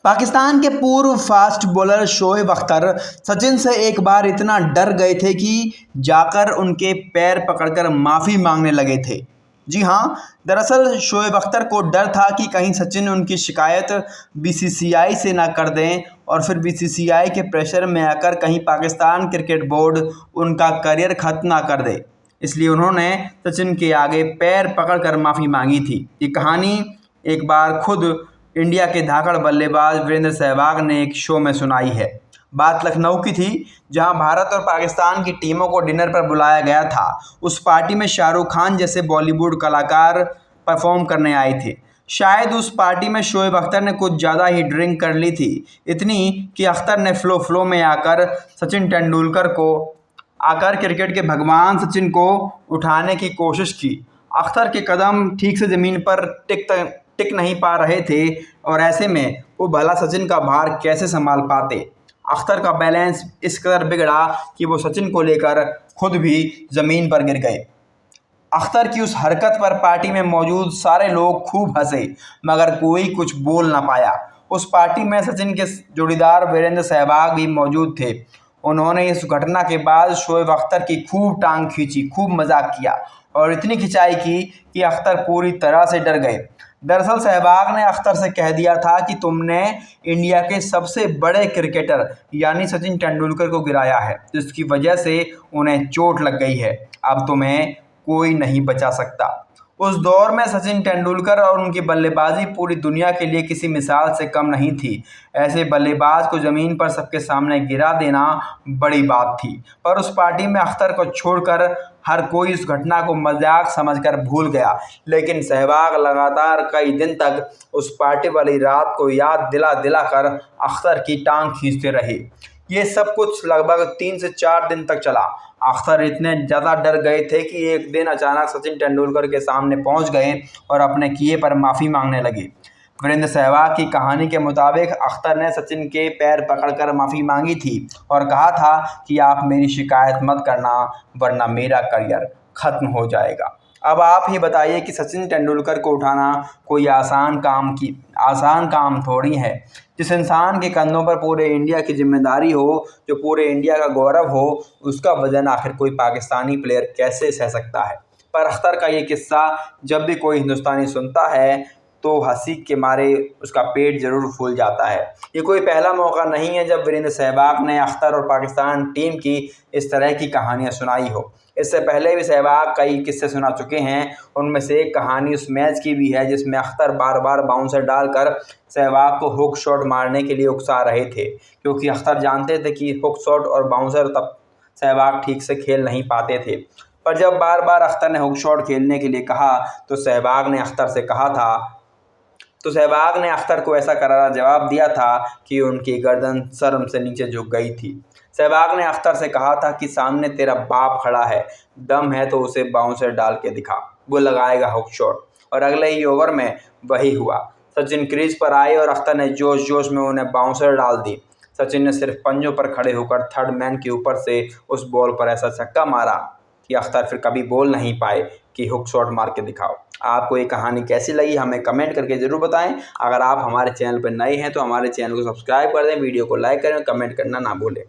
पाकिस्तान के पूर्व fast bowler Shoaib Akhtar Sachin से एक बार इतना डर गए थे कि जाकर उनके पैर पकड़कर माफ़ी मांगने लगे थे। जी हाँ, दरअसल शोएब अख्तर को डर था कि कहीं सचिन उनकी शिकायत बीसीसीआई से ना कर दें और फिर बीसीसीआई के प्रेशर में आकर कहीं पाकिस्तान क्रिकेट बोर्ड उनका करियर ख़त्म ना कर दे। इसलिए उन्होंने सचिन के आगे पैर पकड़कर माफ़ी मांगी थी। ये कहानी एक बार खुद इंडिया के धाकड़ बल्लेबाज वीरेंद्र सहवाग ने एक शो में सुनाई है। बात लखनऊ की थी, जहां भारत और पाकिस्तान की टीमों को डिनर पर बुलाया गया था। उस पार्टी में शाहरुख खान जैसे बॉलीवुड कलाकार परफॉर्म करने आए थे। शायद उस पार्टी में शोएब अख्तर ने कुछ ज़्यादा ही ड्रिंक कर ली थी, इतनी कि अख्तर ने फ्लो में आकर सचिन तेंदुलकर को आकर क्रिकेट के भगवान सचिन को उठाने की कोशिश की। अख्तर के कदम ठीक से ज़मीन पर टिक नहीं पा रहे थे और ऐसे में वो भला सचिन का भार कैसे संभाल पाते। अख्तर का बैलेंस इस कदर बिगड़ा कि वो सचिन को लेकर खुद भी ज़मीन पर गिर गए। अख्तर की उस हरकत पर पार्टी में मौजूद सारे लोग खूब हंसे, मगर कोई कुछ बोल ना पाया। उस पार्टी में सचिन के जोड़ीदार वीरेंद्र सहवाग भी मौजूद थे। उन्होंने इस घटना के बाद शोएब अख्तर की खूब टांग खींची, खूब मजाक किया और इतनी खिंचाई की कि अख्तर पूरी तरह से डर गए। दरअसल सहवाग ने अख्तर से कह दिया था कि तुमने इंडिया के सबसे बड़े क्रिकेटर यानी सचिन तेंदुलकर को गिराया है, जिसकी वजह से उन्हें चोट लग गई है। अब तुम्हें कोई नहीं बचा सकता। उस दौर में सचिन तेंदुलकर और उनकी बल्लेबाजी पूरी दुनिया के लिए किसी मिसाल से कम नहीं थी। ऐसे बल्लेबाज को ज़मीन पर सबके सामने गिरा देना बड़ी बात थी। पर उस पार्टी में अख्तर को छोड़कर हर कोई इस घटना को मजाक समझकर भूल गया, लेकिन सहवाग लगातार कई दिन तक उस पार्टी वाली रात को याद दिला दिला कर अख्तर की टांग खींचते रहे। ये सब कुछ लगभग 3 से 4 दिन तक चला। अख्तर इतने ज़्यादा डर गए थे कि एक दिन अचानक सचिन तेंदुलकर के सामने पहुंच गए और अपने किए पर माफ़ी मांगने लगे। वीरेंद्र सहवाग की कहानी के मुताबिक अख्तर ने सचिन के पैर पकड़कर माफ़ी मांगी थी और कहा था कि आप मेरी शिकायत मत करना, वरना मेरा करियर ख़त्म हो जाएगा। अब आप ही बताइए कि सचिन तेंदुलकर को उठाना कोई आसान काम थोड़ी है। जिस इंसान के कंधों पर पूरे इंडिया की जिम्मेदारी हो, जो पूरे इंडिया का गौरव हो, उसका वजन आखिर कोई पाकिस्तानी प्लेयर कैसे सह सकता है। पर अख्तर का ये किस्सा जब भी कोई हिंदुस्तानी सुनता है तो हंसी के मारे उसका पेट ज़रूर फूल जाता है। ये कोई पहला मौका नहीं है जब वीरेंद्र सहवाग ने अख्तर और पाकिस्तान टीम की इस तरह की कहानियाँ सुनाई हो। इससे पहले भी सहवाग कई किस्से सुना चुके हैं। उनमें से एक कहानी उस मैच की भी है जिसमें अख्तर बार बार बाउंसर डालकर सहवाग को हुक शॉट मारने के लिए उकसा रहे थे, क्योंकि अख्तर जानते थे कि हुक शॉट और बाउंसर तब सहवाग ठीक से खेल नहीं पाते थे। पर जब बार बार अख्तर ने हुक शॉट खेलने के लिए कहा तो सहवाग ने अख्तर को ऐसा करारा जवाब दिया था कि उनकी गर्दन शर्म से नीचे झुक गई थी। सहवाग ने अख्तर से कहा था कि सामने तेरा बाप खड़ा है, दम है तो उसे बाउंसर डाल के दिखा, वो लगाएगा हुक शॉट। और अगले ही ओवर में वही हुआ। सचिन क्रीज पर आए और अख्तर ने जोश जोश में उन्हें बाउंसर डाल दी। सचिन ने सिर्फ पंजों पर खड़े होकर थर्ड मैन के ऊपर से उस बॉल पर ऐसा छक्का मारा कि अख्तर फिर कभी बोल नहीं पाए कि हुक शॉट मार के दिखाओ। आपको ये कहानी कैसी लगी हमें कमेंट करके ज़रूर बताएं। अगर आप हमारे चैनल पर नए हैं तो हमारे चैनल को सब्सक्राइब कर दें, वीडियो को लाइक करें और कमेंट करना ना भूलें।